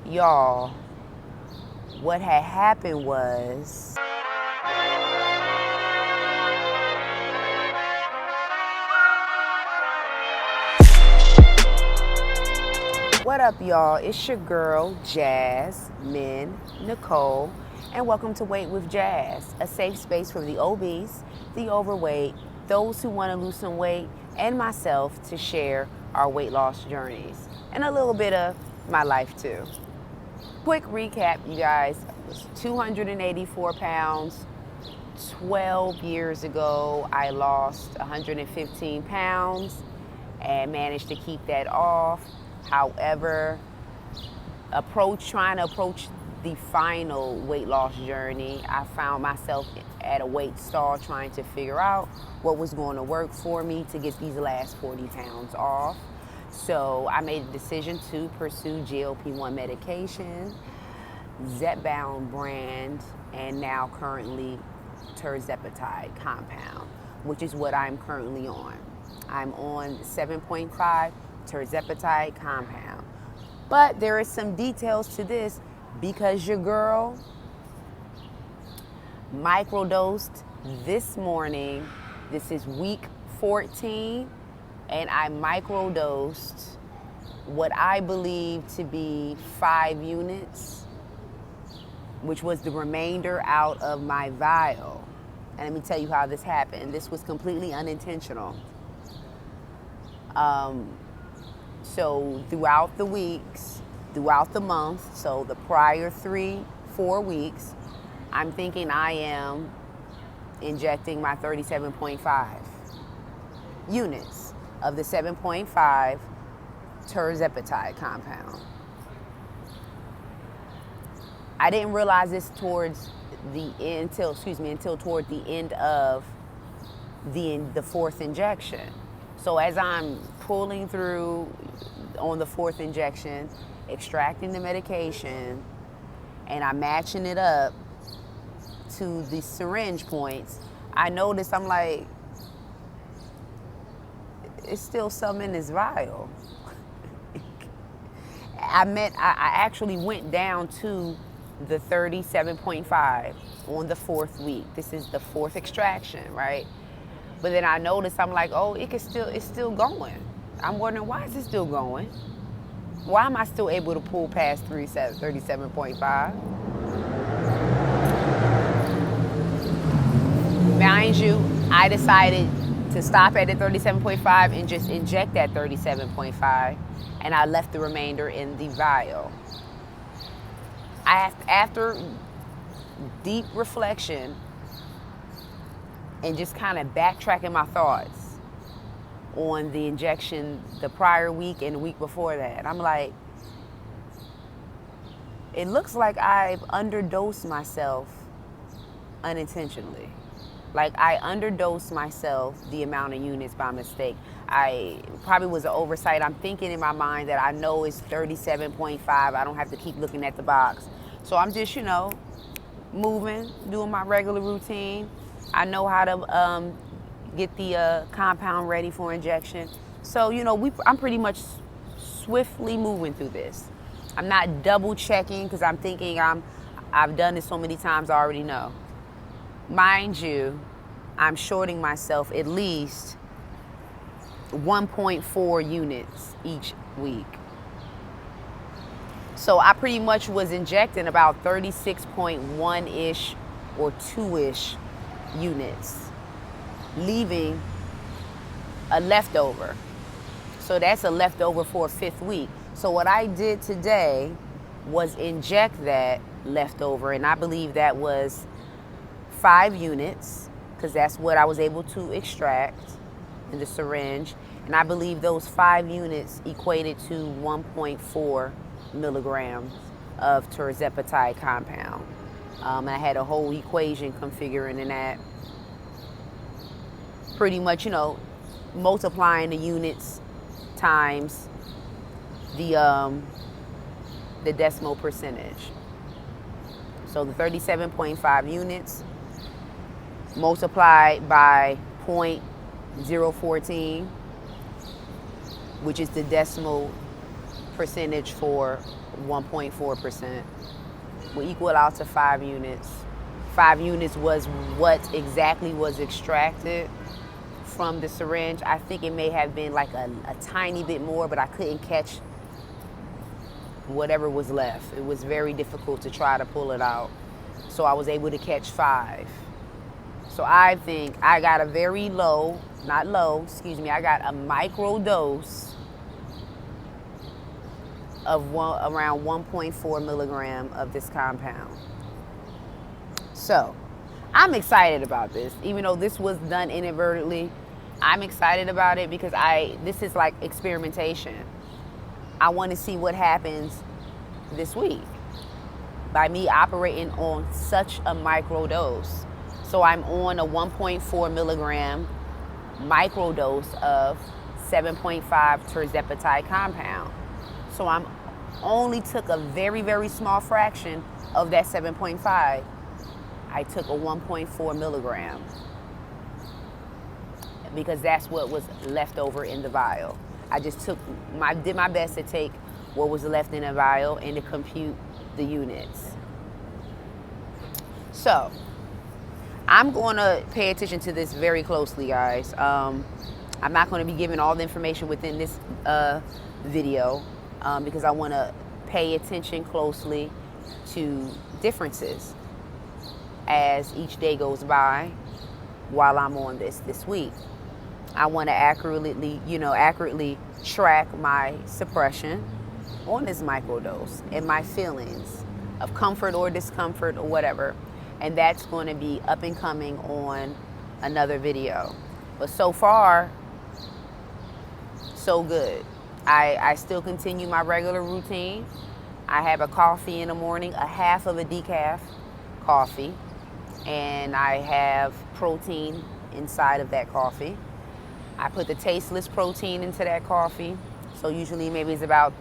Y'all, what had happened was, what up, y'all? It's your girl, Jasmine Nicole, and welcome to Weight with Jazz, a safe space for the obese, the overweight, those who want to lose some weight, and myself to share our weight loss journeys and a little bit of my life too. Quick recap, you guys. I was 284 pounds. 12 years ago, I lost 115 pounds and managed to keep that off. However, trying to approach the final weight loss journey, I found myself at a weight stall trying to figure out what was going to work for me to get these last 40 pounds off. So I made a decision to pursue GLP-1 medication, Zepbound brand, and now currently Tirzepatide compound, which is what I'm currently on. I'm on 7.5 Tirzepatide compound. But there is some details to this because your girl microdosed this morning. This is week 14, and I microdosed what I believe to be 5 units, which was the remainder out of my vial. And let me tell you how this happened. This was completely unintentional. So throughout the weeks, throughout the month, so the prior 3-4 weeks, I'm thinking I am injecting my 37.5 units of the 7.5 Tirzepatide compound. I didn't realize this towards the end, until toward the end of the fourth injection. So as I'm pulling through on the fourth injection, extracting the medication, and I'm matching it up to the syringe points, I noticed, I'm like, it's still some in this vial. I actually went down to the 37.5 on the 4th week. This is the 4th extraction, right? But then I noticed, I'm like, oh, it's still going. I'm wondering, why is it still going? Why am I still able to pull past 37.5? Mind you, I decided to stop at the 37.5 and just inject that 37.5, and I left the remainder in the vial. After deep reflection and just kind of backtracking my thoughts on the injection the prior week and the week before that, I'm like, it looks like I've underdosed myself unintentionally. Like, I underdosed myself the amount of units by mistake. I probably was an oversight. I'm thinking in my mind that I know it's 37.5. I don't have to keep looking at the box. So I'm just, moving, doing my regular routine. I know how to get the compound ready for injection. So, I'm pretty much swiftly moving through this. I'm not double checking because I'm thinking I've done this so many times, I already know. Mind you, I'm shorting myself at least 1.4 units each week. So I pretty much was injecting about 36.1-ish or 2-ish units, leaving a leftover. So that's a leftover for a 5th week. So what I did today was inject that leftover, and I believe that was 5 units, because that's what I was able to extract in the syringe. And I believe those 5 units equated to 1.4 milligrams of Tirzepatide compound. I had a whole equation configuring in that. Pretty much, multiplying the units times the decimal percentage. So the 37.5 units multiplied by 0.014, which is the decimal percentage for 1.4% will equal out to 5 units. 5 units was what exactly was extracted from the syringe. I think it may have been like a tiny bit more, but I couldn't catch whatever was left. It was very difficult to try to pull it out. So I was able to catch 5. So I think I got a very low, not low, excuse me, I got a micro dose of around 1.4 milligram of this compound. So I'm excited about this. Even though this was done inadvertently, I'm excited about it because this is like experimentation. I want to see what happens this week by me operating on such a micro dose. So I'm on a 1.4 milligram micro dose of 7.5 Tirzepatide compound. So I'm only took a very, very small fraction of that 7.5. I took a 1.4 milligram because that's what was left over in the vial. I just did my best to take what was left in the vial and to compute the units. So I'm going to pay attention to this very closely, guys. I'm not going to be giving all the information within this video because I want to pay attention closely to differences as each day goes by while I'm on this week. I want to accurately track my suppression on this microdose and my feelings of comfort or discomfort or whatever. And that's going to be up and coming on another video. But so far, so good. I still continue my regular routine. I have a coffee in the morning, a half of a decaf coffee, and I have protein inside of that coffee. I put the tasteless protein into that coffee. So usually maybe it's about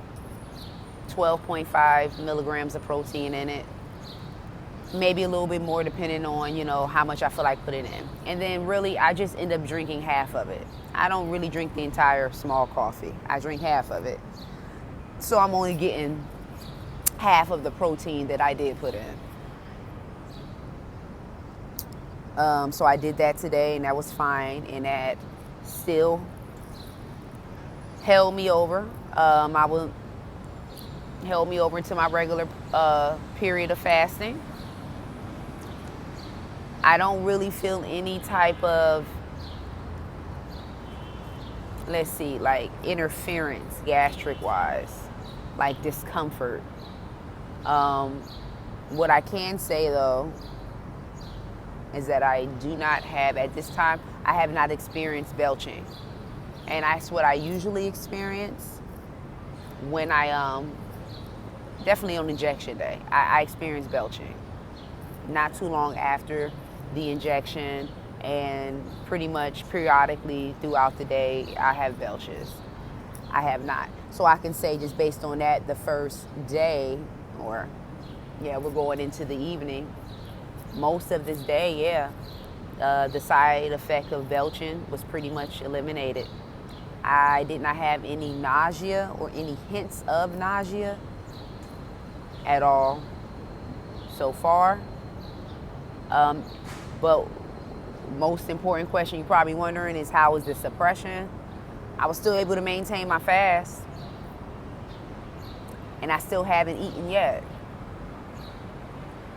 12.5 milligrams of protein in it. Maybe a little bit more depending on, how much I feel like putting in. And then really I just end up drinking half of it. I don't really drink the entire small coffee. I drink half of it. So I'm only getting half of the protein that I did put in. So I did that today and that was fine, and that still held me over. Held me over into my regular period of fasting. I don't really feel any type of, interference gastric-wise, like discomfort. What I can say, though, is that I do not have, at this time, I have not experienced belching. And that's what I usually experience when I, definitely on injection day, I experience belching. Not too long after the injection, and pretty much periodically throughout the day, I have belches. I have not. So I can say just based on that, the first day, we're going into the evening, most of this day, the side effect of belching was pretty much eliminated. I did not have any nausea or any hints of nausea at all so far. But most important question you're probably wondering is, how is the suppression? I was still able to maintain my fast, and I still haven't eaten yet.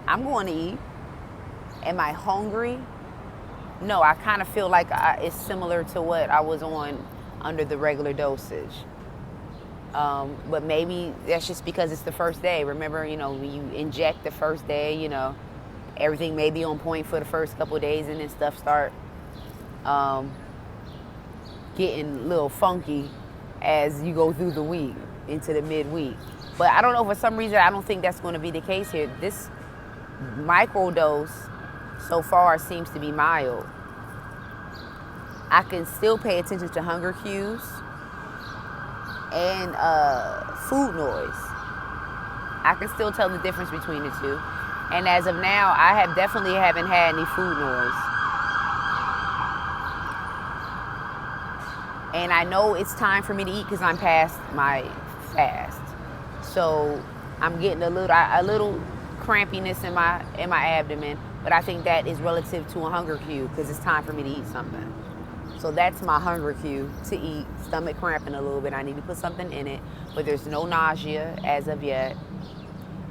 I'm going to eat. Am I hungry? No, I kind of feel like it's similar to what I was on under the regular dosage. But maybe that's just because it's the first day. Remember, when you inject the first day, everything may be on point for the first couple of days, and then stuff start getting a little funky as you go through the week into the midweek. But I don't know, for some reason, I don't think that's going to be the case here. This microdose so far seems to be mild. I can still pay attention to hunger cues and food noise. I can still tell the difference between the two. And as of now, I definitely haven't had any food noise. And I know it's time for me to eat because I'm past my fast. So I'm getting a little crampiness in my abdomen, but I think that is relative to a hunger cue because it's time for me to eat something. So that's my hunger cue to eat. Stomach cramping a little bit. I need to put something in it, but there's no nausea as of yet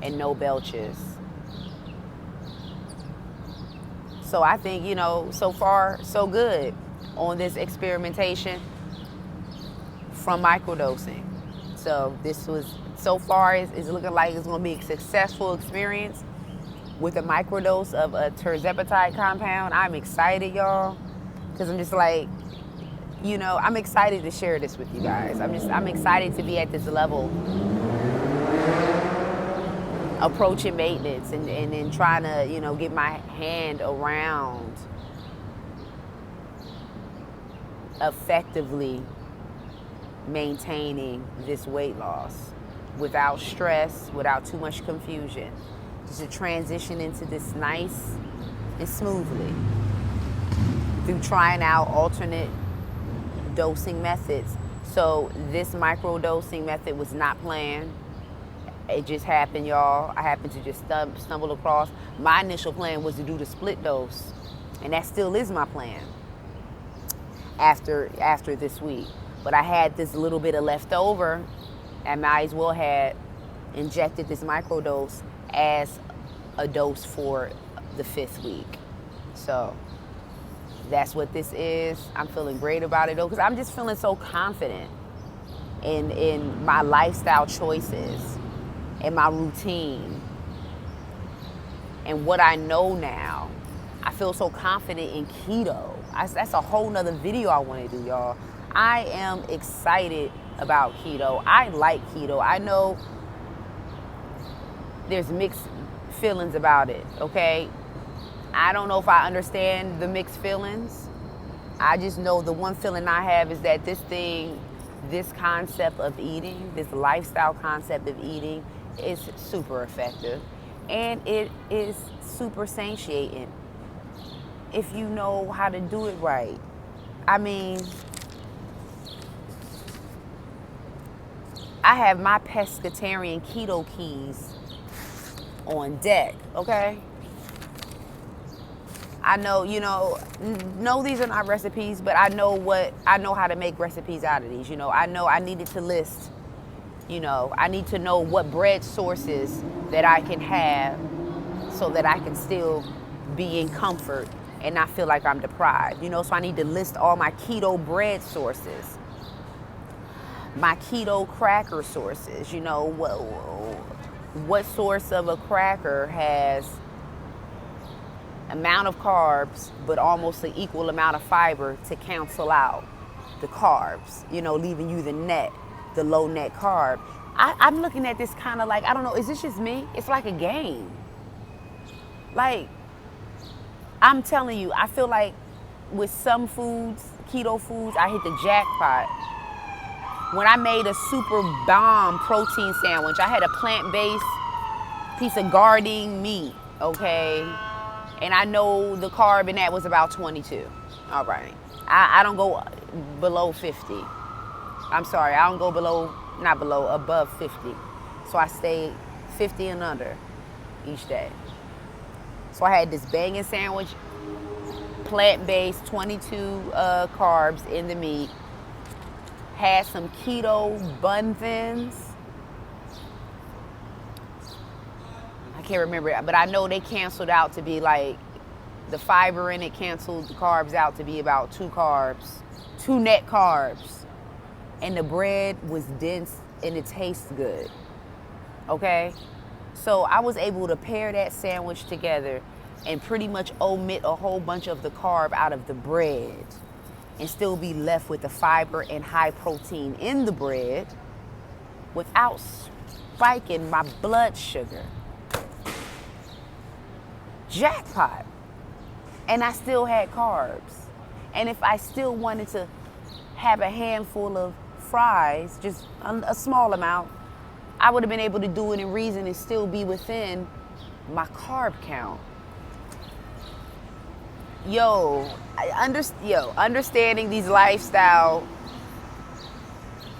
and no belches. So I think, so far so good on this experimentation from microdosing. So this was, so far, it's looking like it's going to be a successful experience with a microdose of a Tirzepatide compound. I'm excited, y'all, because I'm just like, I'm excited to share this with you guys. I'm excited to be at this level, approaching maintenance and trying to, get my hand around effectively maintaining this weight loss without stress, without too much confusion. Just to transition into this nice and smoothly through trying out alternate dosing methods. So this micro-dosing method was not planned. It just happened, y'all. I happened to just stumble across. My initial plan was to do the split dose, and that still is my plan after this week. But I had this little bit of leftover, and might as well had injected this microdose as a dose for the 5th week. So that's what this is. I'm feeling great about it though, because I'm just feeling so confident in my lifestyle choices and my routine and what I know now. I feel so confident in keto. That's a whole nother video I want to do, y'all. I am excited about keto. I like keto. I know there's mixed feelings about it, okay? I don't know if I understand the mixed feelings. I just know the one feeling I have is that this concept of eating, this lifestyle concept of eating is super effective. And it is super satiating if you know how to do it right. I mean, I have my pescatarian keto keys on deck, okay? I know, no, these are not recipes, but I know how to make recipes out of these. I know I needed to list, I need to know what bread sources that I can have so that I can still be in comfort and not feel like I'm deprived, so I need to list all my keto bread sources, my keto cracker sources, what source of a cracker has amount of carbs but almost an equal amount of fiber to cancel out the carbs, leaving you the low net carb. I'm looking at this kind of like, I don't know, is this just me? It's like a game. Like, I'm telling you, I feel like with some foods, keto foods, I hit the jackpot. When I made a super bomb protein sandwich, I had a plant-based piece of gardening meat, okay? And I know the carb in that was about 22. All right. I don't go below 50. I'm sorry, I don't go above 50. So I stay 50 and under each day. So I had this banging sandwich, plant-based, 22 carbs in the meat. Had some keto bun thins. I can't remember, but I know they canceled out to be like, the fiber in it canceled the carbs out to be about 2 net carbs. And the bread was dense and it tastes good, okay? So I was able to pair that sandwich together and pretty much omit a whole bunch of the carb out of the bread and still be left with the fiber and high protein in the bread without spiking my blood sugar. Jackpot. And I still had carbs. And if I still wanted to have a handful of fries, just a small amount, I would have been able to do it in reason and still be within my carb count. Understanding these lifestyle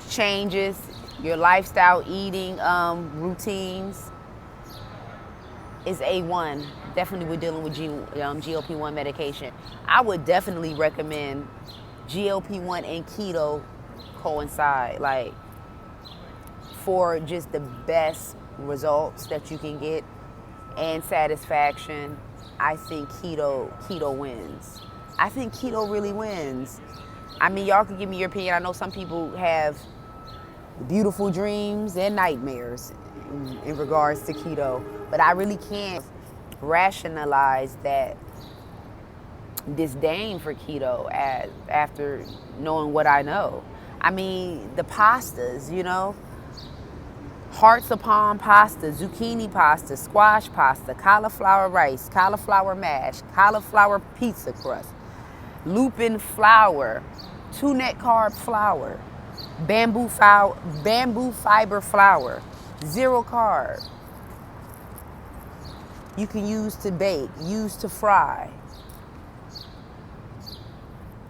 changes your lifestyle eating routines is A1. Definitely we're dealing with GLP-1 medication. I would definitely recommend GLP-1 and keto coincide, like, for just the best results that you can get and satisfaction. I think keto wins. I think keto really wins. I mean, y'all can give me your opinion. I know some people have beautiful dreams and nightmares in regards to keto, but I really can't rationalize that disdain for keto after knowing what I know. I mean, the pastas, you know, hearts upon pasta, zucchini pasta, squash pasta, cauliflower rice, cauliflower mash, cauliflower pizza crust, lupin flour, 2-net carb flour, bamboo fiber flour, 0 carb. You can use to bake, use to fry.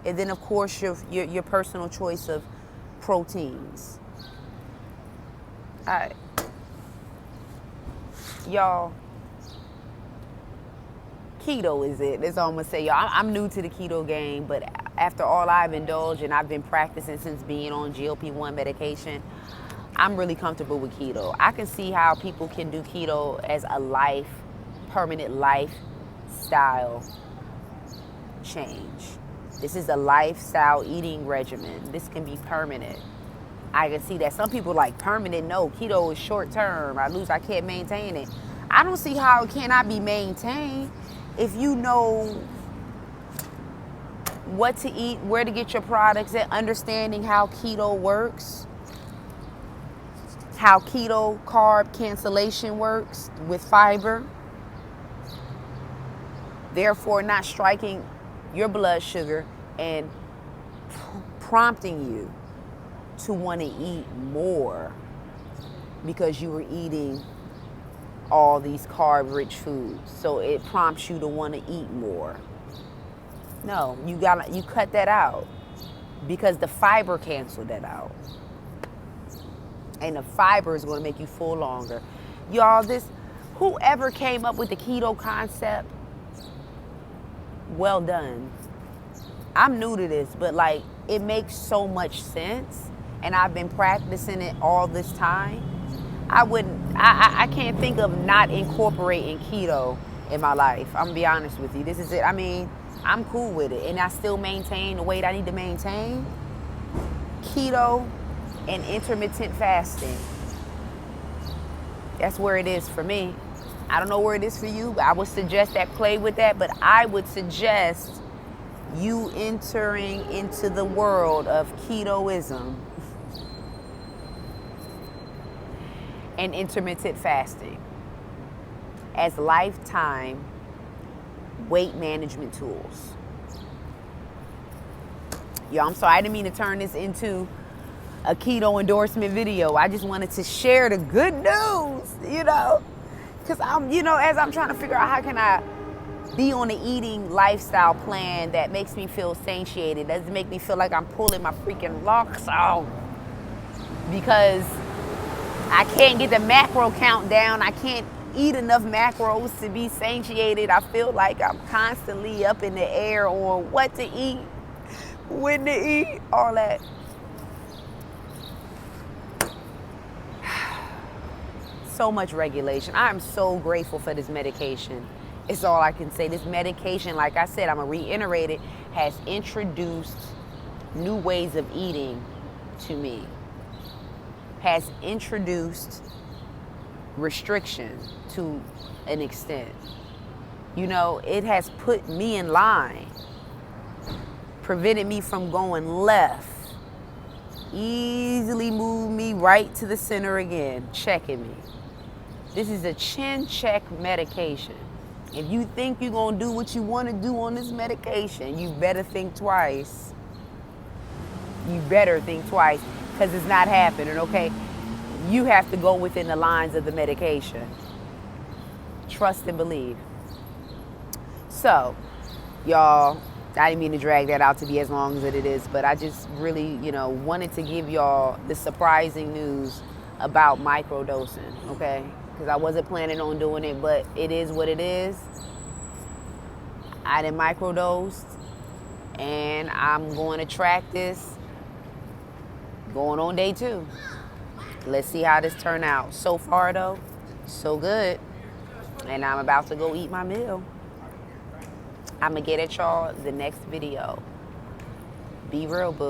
And then, of course, your personal choice of proteins. All right. Y'all, keto is it. That's all I'm going to say, y'all. I'm new to the keto game, but after all I've indulged and I've been practicing since being on GLP-1 medication, I'm really comfortable with keto. I can see how people can do keto as a permanent lifestyle change. This is a lifestyle eating regimen. This can be permanent. I can see that. Some people like permanent. No, keto is short term. I can't maintain it. I don't see how it cannot be maintained if you know what to eat, where to get your products, and understanding how keto works, how keto carb cancellation works with fiber, therefore not striking your blood sugar and prompting you to want to eat more because you were eating all these carb-rich foods. So it prompts you to want to eat more. No, you cut that out because the fiber canceled that out. And the fiber is going to make you full longer. Y'all, whoever came up with the keto concept, well done. I'm new to this, but like, it makes so much sense. And I've been practicing it all this time. I can't think of not incorporating keto in my life. I'm gonna be honest with you. This is it. I mean, I'm cool with it. And I still maintain the weight I need to maintain. Keto and intermittent fasting. That's where it is for me. I don't know where it is for you, but I would suggest that play with that. But I would suggest you entering into the world of ketoism and intermittent fasting as lifetime weight management tools. Yo, I'm sorry, I didn't mean to turn this into a keto endorsement video. I just wanted to share the good news, you know, because as I'm trying to figure out how can I be on an eating lifestyle plan that makes me feel satiated, doesn't make me feel like I'm pulling my freaking locks out because I can't get the macro count down. I can't eat enough macros to be satiated. I feel like I'm constantly up in the air on what to eat, when to eat, all that. So much regulation. I am so grateful for this medication. It's all I can say. This medication, like I said, I'm going to reiterate it, has introduced new ways of eating to me. Has introduced restriction to an extent. You know, it has put me in line, prevented me from going left, easily moved me right to the center again, checking me. This is a chin check medication. If you think you're going to do what you want to do on this medication, you better think twice. You better think twice, because it's not happening, okay? You have to go within the lines of the medication. Trust and believe. So, y'all, I didn't mean to drag that out to be as long as it is, but I just really, wanted to give y'all the surprising news about microdosing, okay? Because I wasn't planning on doing it, but it is what it is. I done microdosed, and I'm going to track this going on day 2. Let's see how this turn out. So far, though, so good. And I'm about to go eat my meal. I'm going to get at y'all the next video. Be real, boo.